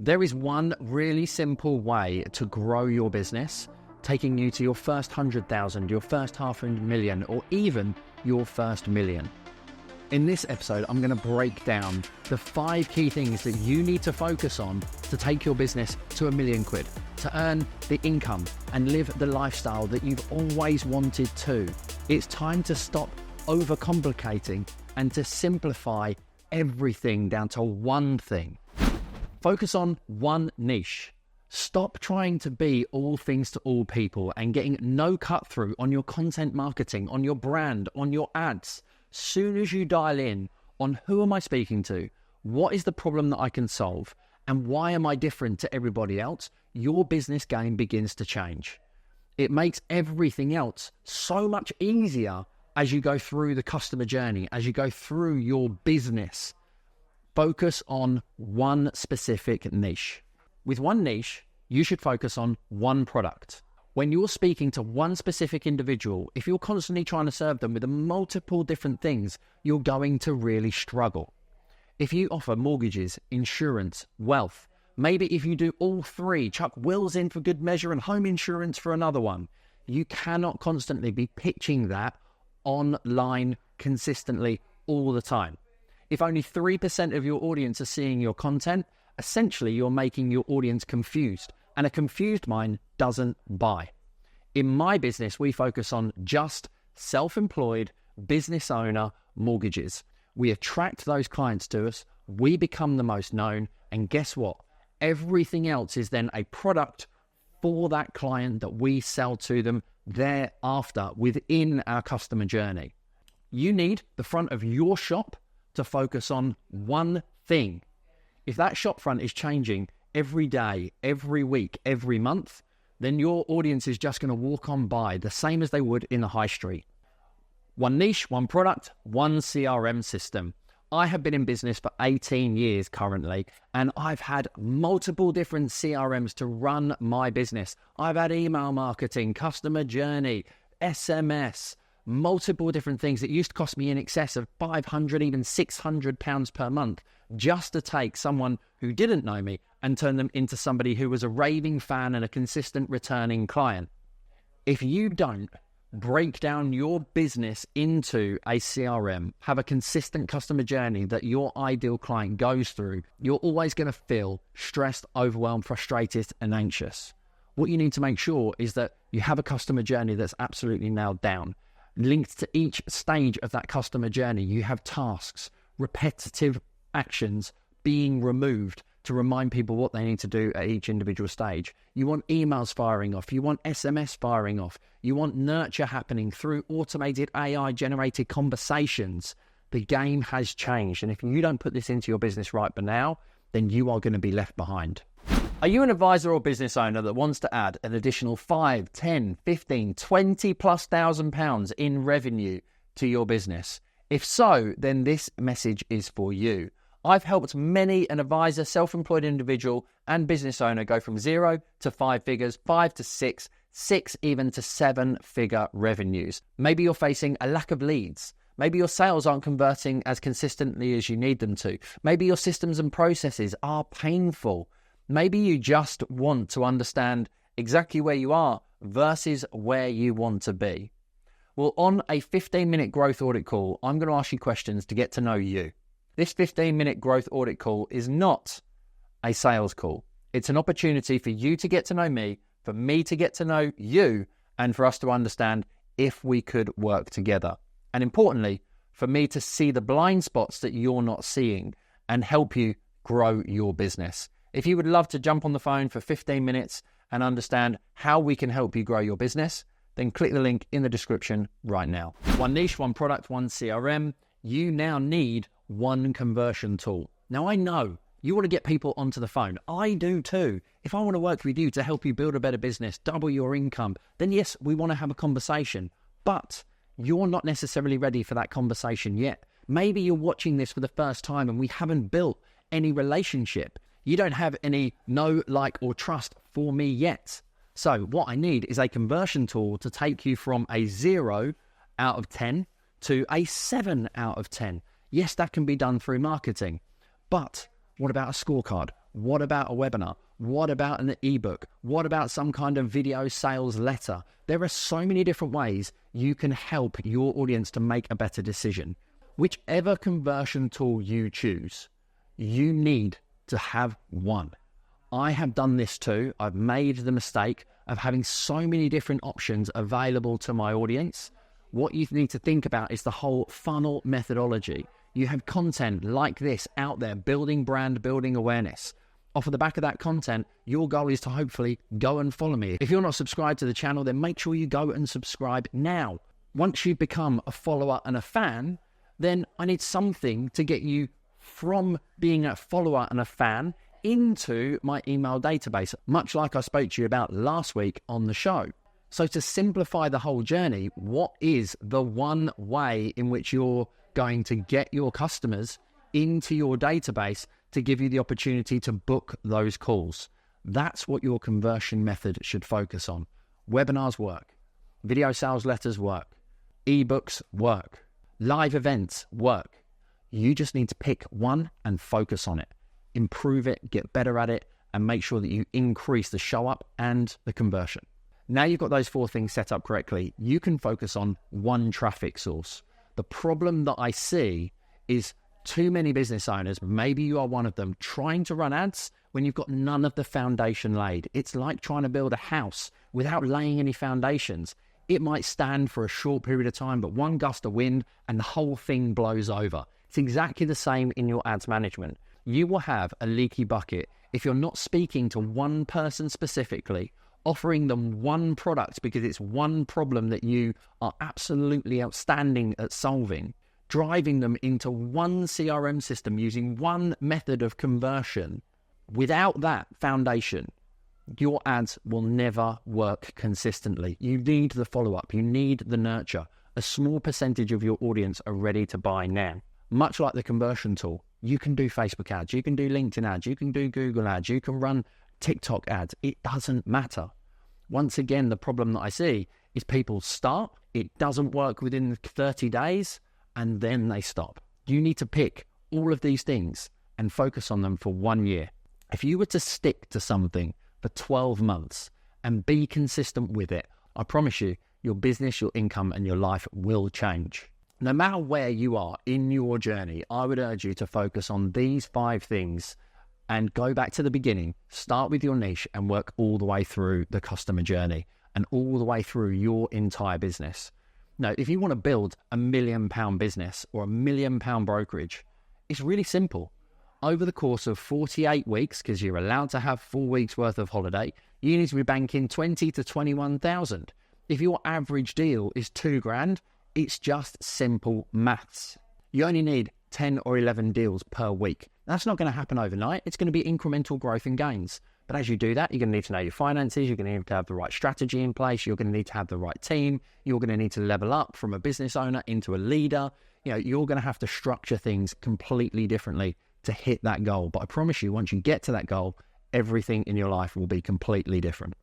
There is one really simple way to grow your business, taking you to your first 100,000, your first 500,000, or even your first million. In this episode, I'm going to break down the 5 key things that you need to focus on to take your business to £1 million, to earn the income and live the lifestyle that you've always wanted to. It's time to stop overcomplicating and to simplify everything down to one thing. Focus on one niche. Stop trying to be all things to all people and getting no cut through on your content marketing, on your brand, on your ads. Soon as you dial in on who am I speaking to, what is the problem that I can solve, and why am I different to everybody else, your business game begins to change. It makes everything else so much easier as you go through the customer journey, as you go through your business. Focus on one specific niche. With one niche, you should focus on one product. When you're speaking to one specific individual, if you're constantly trying to serve them with multiple different things, you're going to really struggle. If you offer mortgages, insurance, wealth, maybe if you do all 3, chuck wills in for good measure and home insurance for another one, you cannot constantly be pitching that online consistently all the time. If only 3% of your audience are seeing your content, essentially you're making your audience confused, and a confused mind doesn't buy. In my business, we focus on just self-employed business owner mortgages. We attract those clients to us, we become the most known, and guess what? Everything else is then a product for that client that we sell to them thereafter within our customer journey. You need the front of your shop to focus on one thing. If that shop front is changing every day, every week, every month, then your audience is just going to walk on by the same as they would in the high street. One niche, one product, one CRM system. I have been in business for 18 years currently, and I've had multiple different CRMs to run my business. I've had email marketing, customer journey, SMS, multiple different things that used to cost me in excess of £500, even £600 per month, just to take someone who didn't know me and turn them into somebody who was a raving fan and a consistent returning client. If you don't break down your business into a CRM, have a consistent customer journey that your ideal client goes through, you're always going to feel stressed, overwhelmed, frustrated, and anxious. What you need to make sure is that you have a customer journey that's absolutely nailed down. Linked to each stage of that customer journey, you have tasks, repetitive actions being removed to remind people what they need to do at each individual stage. You want emails firing off, you want SMS firing off, you want nurture happening through automated AI-generated conversations. The game has changed, and if you don't put this into your business right now, then you are going to be left behind. Are you an advisor or business owner that wants to add an additional 5, 10, 15, 20 plus £1,000 in revenue to your business? If so, then this message is for you. I've helped many an advisor, self-employed individual and business owner go from 0 to 5 figures, 5 to 6, 6 even to 7-figure revenues. Maybe you're facing a lack of leads. Maybe your sales aren't converting as consistently as you need them to. Maybe your systems and processes are painful. Maybe you just want to understand exactly where you are versus where you want to be. Well, on a 15-minute growth audit call, I'm going to ask you questions to get to know you. This 15-minute growth audit call is not a sales call. It's an opportunity for you to get to know me, for me to get to know you, and for us to understand if we could work together. And importantly, for me to see the blind spots that you're not seeing and help you grow your business. If you would love to jump on the phone for 15 minutes and understand how we can help you grow your business, then click the link in the description right now. One niche, one product, one CRM. You now need one conversion tool. Now I know you want to get people onto the phone. I do too. If I want to work with you to help you build a better business, double your income, then yes, we want to have a conversation. But you're not necessarily ready for that conversation yet. Maybe you're watching this for the first time and we haven't built any relationship. You don't have any know, like, or trust for me yet. So what I need is a conversion tool to take you from a 0 out of 10 to a 7 out of 10. Yes, that can be done through marketing. But what about a scorecard? What about a webinar? What about an ebook? What about some kind of video sales letter? There are so many different ways you can help your audience to make a better decision. Whichever conversion tool you choose, you need to have one. I have done this too. I've made the mistake of having so many different options available to my audience. What you need to think about is the whole funnel methodology. You have content like this out there, building brand, building awareness. Off of the back of that content, your goal is to hopefully go and follow me. If you're not subscribed to the channel, then make sure you go and subscribe now. Once you become a follower and a fan, then I need something to get you from being a follower and a fan into my email database, much like I spoke to you about last week on the show. So to simplify the whole journey, what is the one way in which you're going to get your customers into your database to give you the opportunity to book those calls? That's what your conversion method should focus on. Webinars work. Video sales letters work. Ebooks work. Live events work. You just need to pick one and focus on it. Improve it, get better at it, and make sure that you increase the show up and the conversion. Now you've got those 4 things set up correctly, you can focus on one traffic source. The problem that I see is too many business owners, maybe you are one of them, trying to run ads when you've got none of the foundation laid. It's like trying to build a house without laying any foundations. It might stand for a short period of time, but one gust of wind and the whole thing blows over. It's exactly the same in your ads management. You will have a leaky bucket if you're not speaking to one person specifically, offering them one product because it's one problem that you are absolutely outstanding at solving, driving them into one CRM system using one method of conversion. Without that foundation, your ads will never work consistently. You need the follow-up. You need the nurture. A small percentage of your audience are ready to buy now. Much like the conversion tool, you can do Facebook ads, you can do LinkedIn ads, you can do Google ads, you can run TikTok ads. It doesn't matter. Once again, the problem that I see is people start, it doesn't work within 30 days, and then they stop. You need to pick all of these things and focus on them for 1 year. If you were to stick to something for 12 months and be consistent with it, I promise you, your business, your income, and your life will change. No matter where you are in your journey, I would urge you to focus on these 5 things and go back to the beginning. Start with your niche and work all the way through the customer journey and all the way through your entire business. Now, if you want to build a £1 million business or a £1 million brokerage, it's really simple. Over the course of 48 weeks, because you're allowed to have 4 weeks worth of holiday, you need to be banking 20 to 21,000. If your average deal is £2,000, it's just simple maths. You only need 10 or 11 deals per week. That's not going to happen overnight. It's going to be incremental growth and gains. But as you do that, you're going to need to know your finances. You're going to need to have the right strategy in place. You're going to need to have the right team. You're going to need to level up from a business owner into a leader. You're going to have to structure things completely differently to hit that goal. But I promise you, once you get to that goal, everything in your life will be completely different.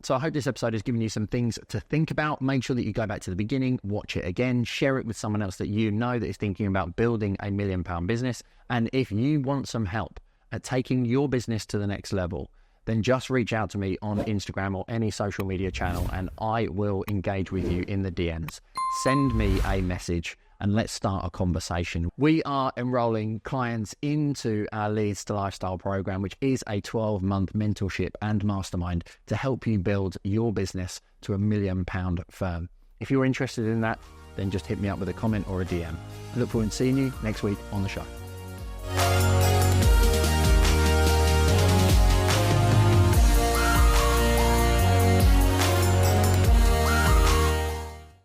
So I hope this episode has given you some things to think about. Make sure that you go back to the beginning, watch it again, share it with someone else that you know that is thinking about building a £1 million business. And if you want some help at taking your business to the next level, then just reach out to me on Instagram or any social media channel and I will engage with you in the DMs. Send me a message and let's start a conversation. We are enrolling clients into our Leads to Lifestyle program, which is a 12-month mentorship and mastermind to help you build your business to a £1 million firm. If you're interested in that, then just hit me up with a comment or a DM. I look forward to seeing you next week on the show.